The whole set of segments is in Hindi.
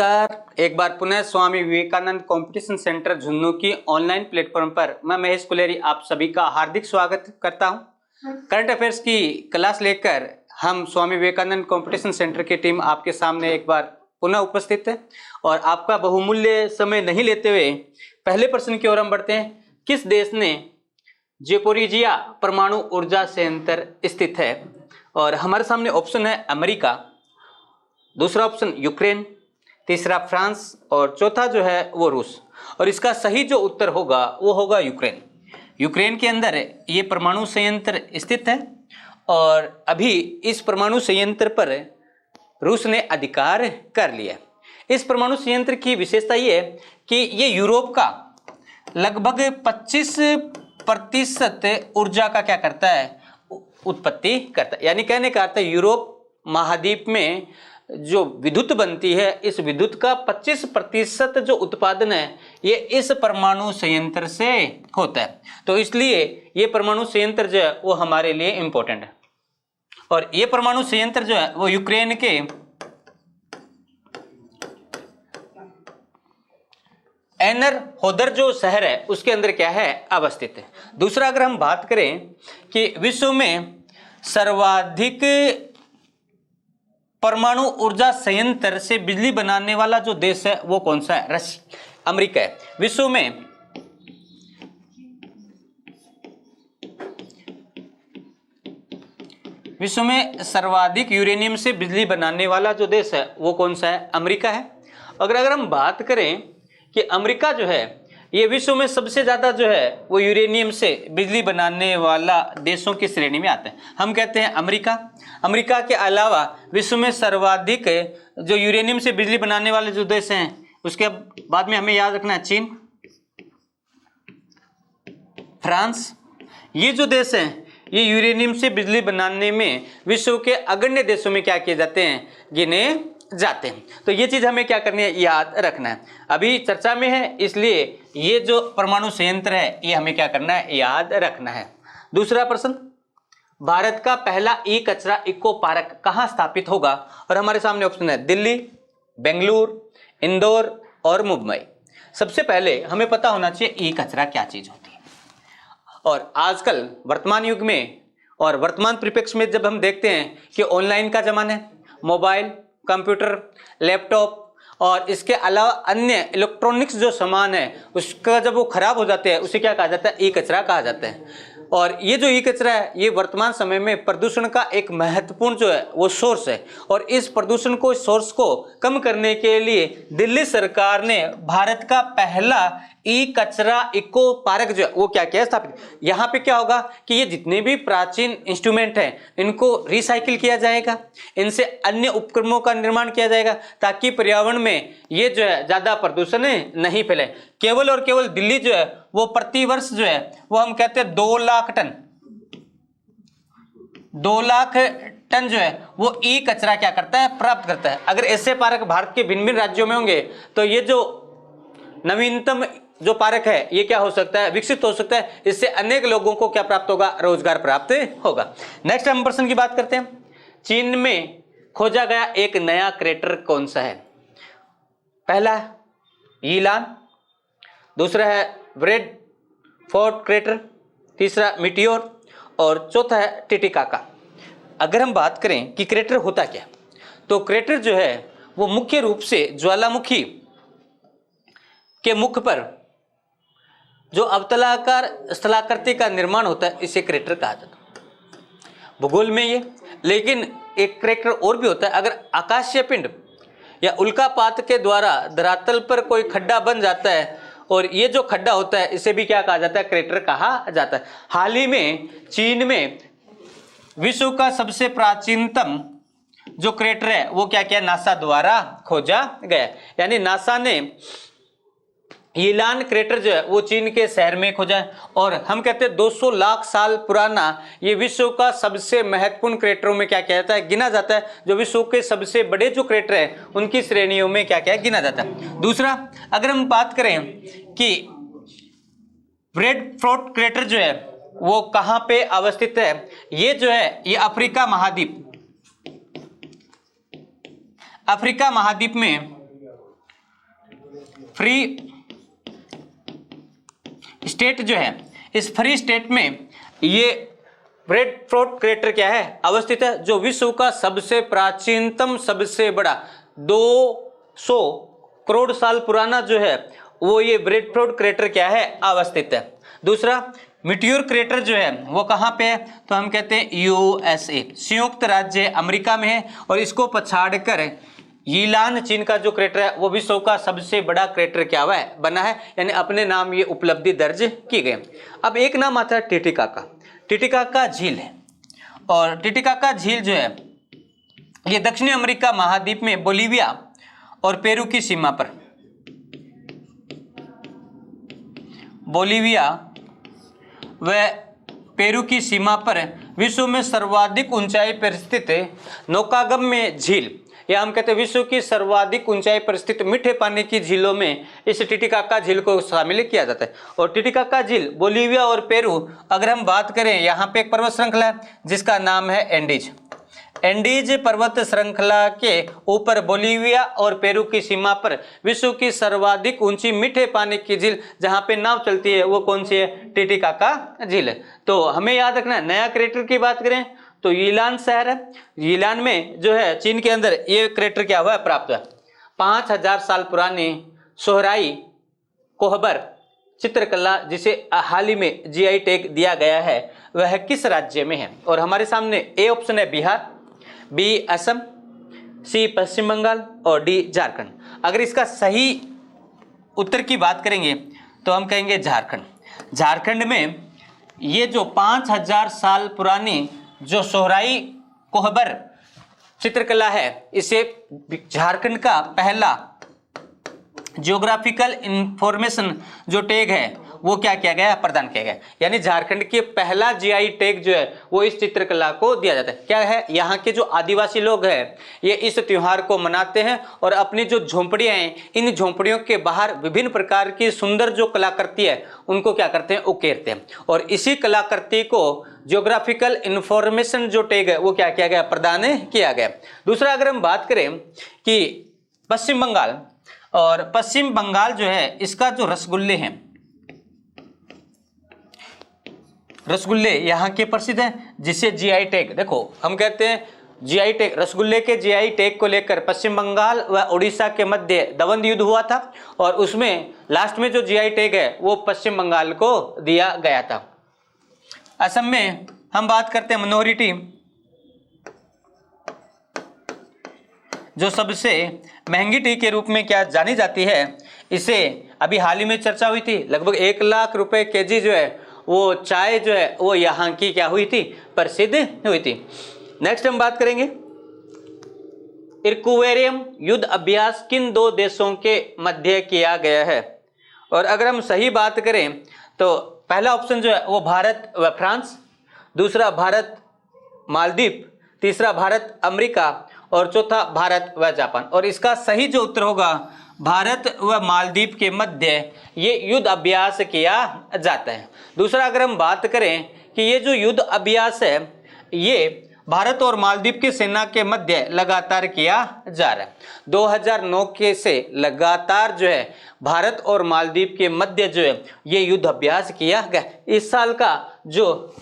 नमस्कार। एक बार पुनः स्वामी विवेकानंद कंपटीशन सेंटर झुंझुनू की ऑनलाइन प्लेटफॉर्म पर मैं महेश कुलेरी आप सभी का हार्दिक स्वागत करता हूं। करंट अफेयर्स की क्लास लेकर हम स्वामी विवेकानंद कंपटीशन सेंटर की टीम आपके सामने एक बार पुनः उपस्थित है और आपका बहुमूल्य समय नहीं लेते हुए पहले प्रश्न की ओर हम बढ़ते हैं। किस देश ने ज़पोरिजिया परमाणु ऊर्जा संयंत्र स्थित है? और हमारे सामने ऑप्शन है अमेरिका, दूसरा ऑप्शन यूक्रेन, तीसरा फ्रांस और चौथा जो है वो रूस। और इसका सही जो उत्तर होगा वो होगा यूक्रेन। यूक्रेन के अंदर ये परमाणु संयंत्र स्थित है और अभी इस परमाणु संयंत्र पर रूस ने अधिकार कर लिया। इस परमाणु संयंत्र की विशेषता ये है कि ये यूरोप का लगभग 25% ऊर्जा का क्या करता है, उत्पत्ति करता है। यानी कहने का अर्थ है यूरोप महाद्वीप में जो विद्युत बनती है, इस विद्युत का 25% जो उत्पादन है ये इस परमाणु संयंत्र से होता है। तो इसलिए ये परमाणु संयंत्र जो है वो हमारे लिए इंपॉर्टेंट है। और ये परमाणु संयंत्र जो है वो यूक्रेन के एनरहोदर जो शहर है उसके अंदर क्या है, अवस्थित है। दूसरा अगर हम बात करें कि विश्व में सर्वाधिक परमाणु ऊर्जा संयंत्र से बिजली बनाने वाला जो देश है वो कौन सा है? रशिया, अमेरिका है। विश्व में सर्वाधिक यूरेनियम से बिजली बनाने वाला जो देश है वो कौन सा है? अमेरिका है। अगर हम बात करें कि अमेरिका जो है ये विश्व में सबसे ज़्यादा जो है वो यूरेनियम से बिजली बनाने वाला देशों की श्रेणी में आता है। हम कहते हैं अमेरिका के अलावा विश्व में सर्वाधिक जो यूरेनियम से बिजली बनाने वाले जो देश हैं उसके बाद में हमें याद रखना है चीन, फ्रांस। ये जो देश हैं ये यूरेनियम से बिजली बनाने में विश्व के अग्रणी देशों में क्या किए जाते हैं, गिने जाते हैं। तो ये चीज हमें क्या करनी है, याद रखना है। अभी चर्चा में है इसलिए ये जो परमाणु संयंत्र है ये हमें क्या करना है, याद रखना है। दूसरा प्रश्न, भारत का पहला ई कचरा इको पार्क कहाँ स्थापित होगा? और हमारे सामने ऑप्शन है दिल्ली, बेंगलुरु, इंदौर और मुंबई। सबसे पहले हमें पता होना चाहिए ई कचरा क्या चीज होती है। और आजकल वर्तमान युग में और वर्तमान परिप्रेक्ष्य में जब हम देखते हैं कि ऑनलाइन का जमाना है, मोबाइल, कंप्यूटर, लैपटॉप और इसके अलावा अन्य इलेक्ट्रॉनिक्स जो सामान है उसका जब वो खराब हो जाते हैं उसे क्या कहा जाता है, ई कचरा कहा जाता है। और ये जो ई कचरा है ये वर्तमान समय में प्रदूषण का एक महत्वपूर्ण जो है वो सोर्स है। और इस प्रदूषण को, सोर्स को कम करने के लिए दिल्ली सरकार ने भारत का पहला ई कचरा इको पार्क जो है वो क्या किया, स्थापित। यहाँ पे क्या होगा कि ये जितने भी प्राचीन इंस्ट्रूमेंट हैं इनको रिसाइकिल किया जाएगा, इनसे अन्य उपकरणों का निर्माण किया जाएगा ताकि पर्यावरण में ये जो है ज़्यादा प्रदूषण नहीं फैले। केवल और केवल दिल्ली जो है वो प्रति वर्ष जो है वो हम कहते हैं 2 लाख टन जो है वो ई कचरा क्या करता है, प्राप्त करता है। अगर ऐसे पार्क भारत के भिन्न भिन्न राज्यों में होंगे तो ये जो नवीनतम जो पार्क है ये क्या हो सकता है, विकसित हो सकता है। इससे अनेक लोगों को क्या प्राप्त होगा, रोजगार प्राप्त होगा। नेक्स्ट हम प्रश्न की बात करते हैं। चीन में खोजा गया एक नया क्रेटर कौन सा है? पहला है यीलान, दूसरा है ब्रेड फोर्ट क्रेटर, तीसरा मिटियोर और चौथा है टिटिकाका। अगर हम बात करें कि क्रेटर होता क्या, तो क्रेटर जो है वो मुख्य रूप से ज्वालामुखी के मुख पर जो अवतलाकार स्थलाकृति का निर्माण होता है इसे क्रेटर कहा जाता है भूगोल में ये। लेकिन एक क्रेटर और भी होता है, अगर आकाशीय पिंड या उल्कापात के द्वारा धरातल पर कोई खड्डा बन जाता है और ये जो खड्डा होता है इसे भी क्या कहा जाता है, क्रेटर कहा जाता है। हाल ही में चीन में विश्व का सबसे प्राचीनतम जो क्रेटर है वो क्या किया, नासा द्वारा खोजा गया। यानी नासा ने यीलान क्रेटर जो है वो चीन के शहर में खोजा है। और हम कहते हैं 200 लाख साल पुराना ये विश्व का सबसे महत्वपूर्ण क्रेटरों में क्या किया जाता है, गिना जाता है। जो विश्व के सबसे बड़े जो क्रेटर है उनकी श्रेणियों में क्या क्या गिना जाता है। दूसरा अगर हम बात करें कि ब्रेड फोर्ट क्रेटर जो है वो कहाँ पे अवस्थित है, ये जो है ये अफ्रीका महाद्वीप में फ्री स्टेट जो है, इस फ्री स्टेट में ये ब्रैडफोर्ड क्रेटर क्या है, अवस्थित है, जो विश्व का सबसे प्राचीनतम, सबसे बड़ा 200 करोड़ साल पुराना जो है वो ये ब्रैडफोर्ड क्रेटर क्या है, अवस्थित है। दूसरा मिटियोर क्रेटर जो है वो कहाँ पे है, तो हम कहते हैं यूएसए, संयुक्त राज्य अमेरिका में है। और इसको पछाड़कर यीलान चीन का जो क्रेटर है वो विश्व का सबसे बड़ा क्रेटर क्या हुआ है, बना है, यानी अपने नाम ये उपलब्धि दर्ज की गई। अब एक नाम आता है टिटिकाका, टिटिकाका झील है। और टिटिकाका झील जो है ये दक्षिणी अमेरिका महाद्वीप में बोलिविया और पेरू की सीमा पर, बोलिविया व पेरू की सीमा पर विश्व में सर्वाधिक ऊंचाई पर स्थित नौकागम्य झील, या हम कहते हैं विश्व की सर्वाधिक ऊंचाई पर स्थित मीठे पानी की झीलों में इस टिटिकाका झील को शामिल किया जाता है। और टिटिकाका झील बोलिविया और पेरू, अगर हम बात करें, यहाँ पे एक पर्वत श्रृंखला है जिसका नाम है एंडीज। एंडीज पर्वत श्रृंखला के ऊपर बोलिविया और पेरू की सीमा पर विश्व की सर्वाधिक ऊंची मीठे पानी की झील जहाँ पे नाव चलती है वो कौन सी है, टिटिकाका झील है। तो हमें याद रखना है, नया क्रेटर की बात करें तो यीलान शहर है, यीलान में जो है चीन के अंदर ये क्रेटर क्या हुआ है, प्राप्त है। 5000 साल पुरानी सोहराई कोहबर चित्रकला जिसे हाल ही में जीआई टैग दिया गया है वह किस राज्य में है। और हमारे सामने ए ऑप्शन है बिहार, बी असम, सी पश्चिम बंगाल और डी झारखंड। अगर इसका सही उत्तर की बात करेंगे तो हम कहेंगे झारखंड। झारखंड में ये जो 5000 साल पुरानी जो सोहराई कोहबर चित्रकला है इसे झारखंड का पहला जियोग्राफिकल इंफॉर्मेशन जो टैग है वो क्या किया गया, प्रदान किया गया। यानी झारखंड के पहला जीआई टैग जो है वो इस चित्रकला को दिया जाता है। क्या है, यहाँ के जो आदिवासी लोग हैं ये इस त्योहार को मनाते हैं और अपनी जो झोंपड़ियाँ हैं इन झोंपड़ियों के बाहर विभिन्न प्रकार की सुंदर जो कलाकृति है उनको क्या करते हैं, उकेरते हैं। और इसी कलाकृति को जियोग्राफिकल इंफॉर्मेशन जो टैग है वो क्या किया गया, प्रदान किया गया। दूसरा अगर हम बात करें कि पश्चिम बंगाल, और पश्चिम बंगाल जो है इसका जो रसगुल्ले हैं, रसगुल्ले यहाँ के प्रसिद्ध हैं जिसे जीआई टैग, देखो हम कहते हैं जीआई टैग, रसगुल्ले के जीआई टैग को लेकर पश्चिम बंगाल व उड़ीसा के मध्य दवंद युद्ध हुआ था और उसमें लास्ट में जो जीआई टैग है वो पश्चिम बंगाल को दिया गया था। असम में हम बात करते हैं मनोहरी टी, जो सबसे महंगी टी के रूप में क्या जानी जाती है। इसे अभी हाल ही में चर्चा हुई थी, लगभग 1 लाख रुपए केजी जो है वो चाय जो है वो यहाँ की क्या हुई थी, प्रसिद्ध हुई थी। नेक्स्ट हम बात करेंगे इरकुवेरियम युद्ध अभ्यास किन 2 देशों के मध्य किया गया है। और अगर हम सही बात करें तो पहला ऑप्शन जो है वो भारत व फ्रांस, दूसरा भारत मालदीव, तीसरा भारत अमेरिका और चौथा भारत व जापान। और इसका सही जो उत्तर होगा भारत व मालदीव के मध्य ये युद्ध अभ्यास किया जाता है। दूसरा अगर हम बात करें कि ये जो युद्ध अभ्यास है ये भारत और मालदीव की सेना के मध्य लगातार किया जा रहा है। 2009 के से लगातार जो है भारत और मालदीव के मध्य जो है ये युद्ध अभ्यास किया गया। इस साल का जो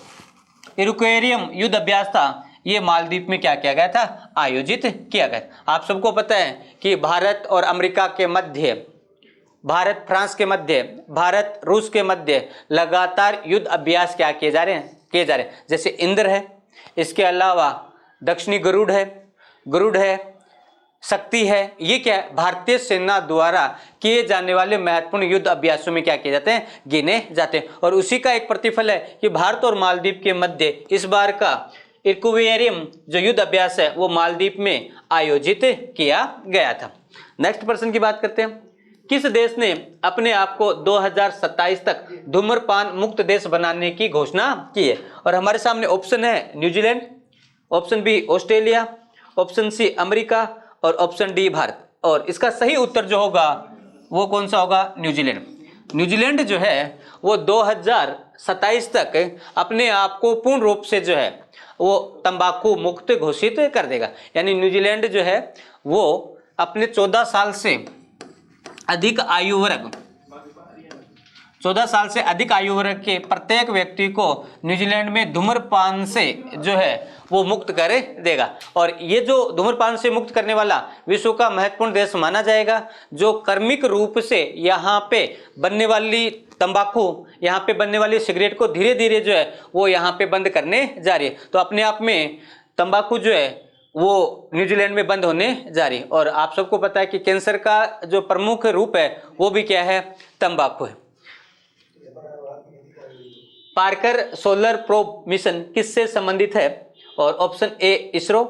इरकुवेरियम युद्ध अभ्यास था ये मालदीव में क्या किया गया था, आयोजित किया गया। आप सबको पता है कि भारत और अमेरिका के मध्य, भारत फ्रांस के मध्य, भारत रूस के मध्य लगातार युद्ध अभ्यास क्या किए जा रहे हैं, जैसे इंद्र है, इसके अलावा दक्षिणी गरुड़ है, शक्ति है। ये क्या है, भारतीय सेना द्वारा किए जाने वाले महत्वपूर्ण युद्ध अभ्यासों में क्या किए जाते हैं, गिने जाते हैं। और उसी का एक प्रतिफल है कि भारत और मालदीव के मध्य इस बार का इरकुवेरियम जो युद्ध अभ्यास है वो मालदीव में आयोजित किया गया था। नेक्स्ट प्रश्न की बात करते हैं, किस देश ने अपने आप को 2027 तक धूम्रपान मुक्त देश बनाने की घोषणा की है। और हमारे सामने ऑप्शन है New Zealand, option B Australia, option C America और ऑप्शन डी भारत। और इसका सही उत्तर जो होगा वो कौन सा होगा, न्यूजीलैंड। न्यूजीलैंड जो है वो 2027 तक अपने आप को पूर्ण रूप से जो है वो तंबाकू मुक्त घोषित कर देगा। यानी न्यूजीलैंड जो है वो अपने 14 साल से अधिक आयु वर्ग 14 साल से अधिक आयु वर्ग के प्रत्येक व्यक्ति को न्यूजीलैंड में धूम्रपान से जो है वो मुक्त कर देगा। और ये जो धूम्रपान से मुक्त करने वाला विश्व का महत्वपूर्ण देश माना जाएगा, जो कर्मिक रूप से यहाँ पे बनने वाली तंबाकू, यहाँ पे बनने वाली सिगरेट को धीरे धीरे जो है वो यहाँ पे बंद करने जा रही है। तो अपने आप में तंबाकू जो है वो न्यूजीलैंड में बंद होने जा रही है। और आप सबको पता है कि कैंसर का जो प्रमुख रूप है वो भी क्या है, तंबाकू है। पार्कर सोलर प्रोब मिशन किससे संबंधित है? और option A ISRO,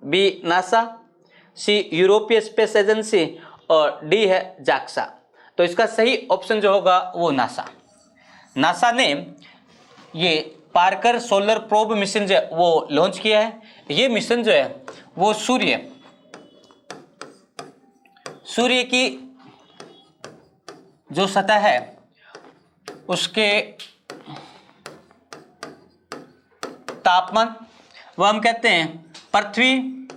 B NASA, C यूरोपीय स्पेस एजेंसी और डी है जाक्सा। तो इसका सही ऑप्शन जो होगा वो नासा। नासा ने ये पार्कर सोलर प्रोब मिशन जो है वो लॉन्च किया है। ये मिशन जो है वो सूर्य की जो सतह है उसके तापमान, वह हम कहते हैं पृथ्वी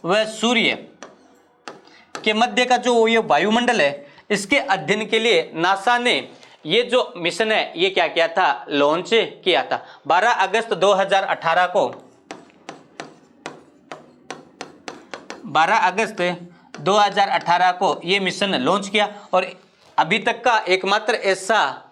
व सूर्य के मध्य का जो ये वायुमंडल है, इसके अध्ययन के लिए नासा ने ये जो मिशन है ये क्या किया था, लॉन्च किया था। 12 अगस्त 2018 को 12 अगस्त 2018 को ये मिशन लॉन्च किया। और अभी तक का एकमात्र ऐसा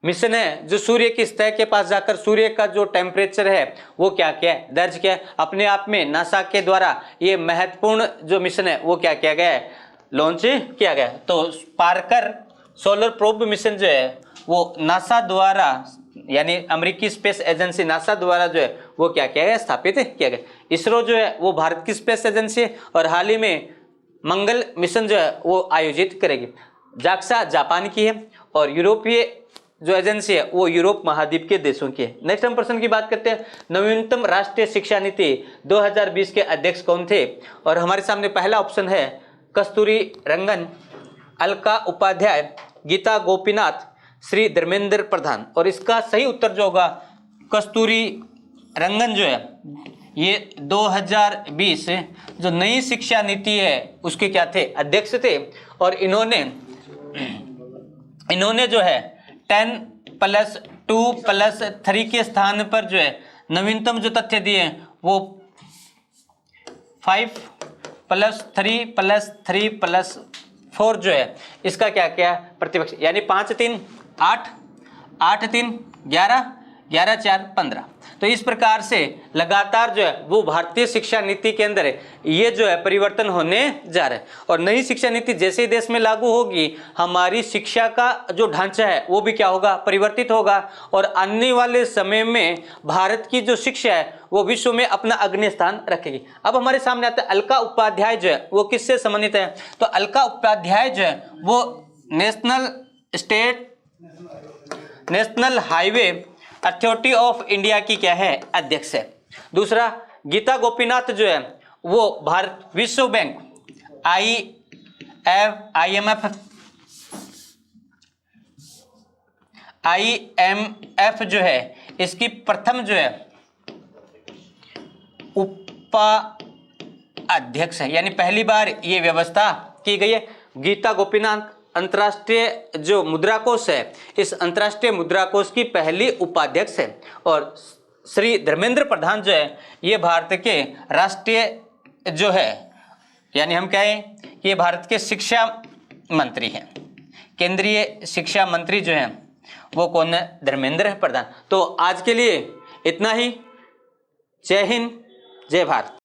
मिशन है जो सूर्य की सतह के पास जाकर सूर्य का जो टेम्परेचर है वो क्या किया है, दर्ज किया है। अपने आप में नासा के द्वारा ये महत्वपूर्ण जो मिशन है वो क्या किया गया है, लॉन्च किया गया है। तो पार्कर सोलर प्रोब मिशन जो है वो नासा द्वारा, यानी अमेरिकी स्पेस एजेंसी नासा द्वारा जो है वो क्या किया गया, स्थापित किया गया। इसरो जो है वो भारत की स्पेस एजेंसी है और हाल ही में मंगल मिशन जो है वो आयोजित करेगी। जाक्सा जापान की है और यूरोपीय जो एजेंसी है वो यूरोप महाद्वीप के देशों की है। नेक्स्ट हम प्रश्न की बात करते हैं, नवीनतम राष्ट्रीय शिक्षा नीति 2020 के अध्यक्ष कौन थे? और हमारे सामने पहला ऑप्शन है कस्तूरी रंगन, अलका उपाध्याय, गीता गोपीनाथ, श्री धर्मेंद्र प्रधान। और इसका सही उत्तर जो होगा कस्तूरी रंगन जो है ये 2020 जो नई शिक्षा नीति है उसके क्या थे, अध्यक्ष थे। और इन्होंने जो है 10+2+3 के स्थान पर जो है नवीनतम जो तथ्य दिए वो 5+3+3+4 जो है इसका क्या क्या प्रतिपक्ष, यानी 5 3 8, 8 3 11, 11 4 15। तो इस प्रकार से लगातार जो है वो भारतीय शिक्षा नीति के अंदर ये जो है परिवर्तन होने जा रहा है। और नई शिक्षा नीति जैसे ही देश में लागू होगी हमारी शिक्षा का जो ढांचा है वो भी क्या होगा, परिवर्तित होगा। और आने वाले समय में भारत की जो शिक्षा है वो विश्व में अपना अग्रणी स्थान रखेगी। अब हमारे सामने आता है अलका उपाध्याय जो है वो किससे संबंधित है? तो अलका उपाध्याय जो है वो national highway authority of India की क्या है, अध्यक्ष है। दूसरा गीता गोपीनाथ जो है वो भारत विश्व बैंक IMF जो है इसकी प्रथम जो है उपाध्यक्ष है, यानी पहली बार ये व्यवस्था की गई है। गीता गोपीनाथ अंतर्राष्ट्रीय जो मुद्रा कोष है इस अंतर्राष्ट्रीय मुद्रा कोष की पहली उपाध्यक्ष है। और श्री धर्मेंद्र प्रधान जो है ये भारत के राष्ट्रीय जो है, यानी हम कहें कि ये भारत के शिक्षा मंत्री हैं। केंद्रीय शिक्षा मंत्री जो हैं वो कौन है, धर्मेंद्र प्रधान। तो आज के लिए इतना ही। जय हिंद, जय भारत।